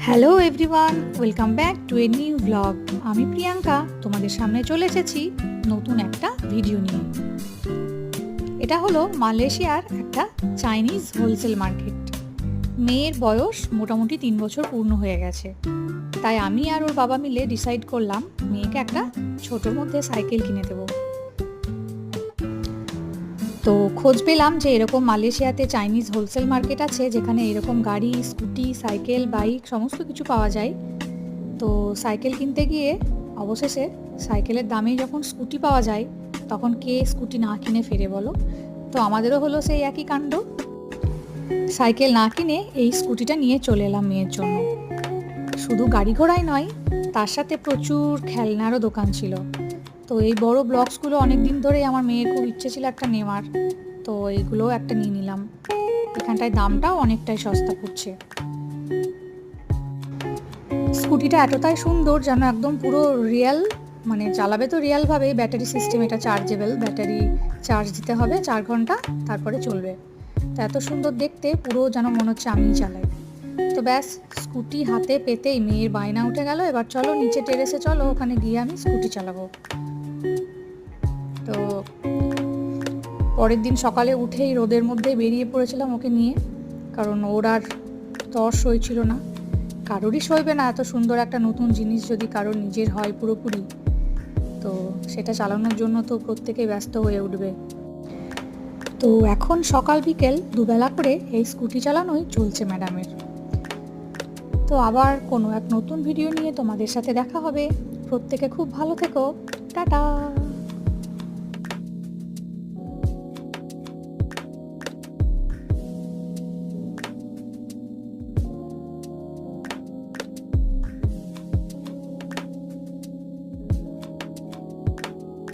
Hello everyone, welcome back to a new blog. আমি প্রিয়াঙ্কা তোমাদের সামনে চলে এসেছি নতুন একটা ভিডিও নিয়ে। এটা হলো মালয়েশিয়ার একটা চাইনিজ হোলসেল মার্কেট। মেয়ের বয়স মোটামুটি 3 বছর পূর্ণ হয়ে গেছে, তাই আমি আর ওর বাবা মিলে ডিসাইড করলাম মেয়েকে একটা ছোটোর মধ্যে সাইকেল কিনে দেবো। তো খোঁজ পেলাম যে এরকম মালয়েশিয়াতে চাইনিজ হোলসেল মার্কেট আছে যেখানে এরকম গাড়ি, স্কুটি, সাইকেল, বাইক সমস্ত কিছু পাওয়া যায়। তো সাইকেল কিনতে গিয়ে অবশেষে সাইকেলের দামে যখন স্কুটি পাওয়া যায় তখন কে স্কুটি না কিনে ফেরে বলো। তো আমাদেরও হলো সেই একই কাণ্ড। সাইকেল না কিনে এই স্কুটিটা নিয়ে চলে এলাম মেয়ের জন্য। শুধু গাড়ি ঘোড়াই নয়, তার সাথে প্রচুর খেলনারও দোকান ছিল। তো এই বড় ব্লকসগুলো অনেক দিন ধরেই আমার মেয়ের খুব ইচ্ছে ছিল একটা নেওয়ার, তো এইগুলোও একটা নিয়ে নিলাম। এখানটায় দামটাও অনেকটাই সস্তা পড়ছে। স্কুটিটা এতটাই সুন্দর যেন একদম পুরো রিয়েল, মানে চালাবে তো রিয়েলভাবে। ব্যাটারি সিস্টেম, এটা চার্জেবল, ব্যাটারি চার্জ দিতে হবে 4 ঘন্টা, তারপরে চলবে। তো এত সুন্দর দেখতে, পুরো যেন মনে হচ্ছে আমিই চালাই। তো ব্যাস, স্কুটি হাতে পেতেই মেয়ের বায়না উঠে গেল, এবার চলো নিচে টেরেসে চলো, ওখানে গিয়ে আমি স্কুটি চালাবো। তো পরের দিন সকালে উঠেই রোদের মধ্যে বেরিয়ে পড়েছিলাম ওকে নিয়ে, কারণ ওর আর তর সইছিল না। কারোরই সইবে না এত সুন্দর একটা নতুন জিনিস যদি কারোর নিজের হয় পুরোপুরি, তো সেটা চালানোর জন্য তো প্রত্যেকেই ব্যস্ত হয়ে উঠবে। তো এখন সকাল বিকেল দুবেলা করে এই স্কুটি চালানোই চলছে ম্যাডামের। তো আবার কোনো এক নতুন ভিডিও নিয়ে তোমাদের সাথে দেখা হবে। প্রত্যেকে খুব ভালো থেকো, টাটা।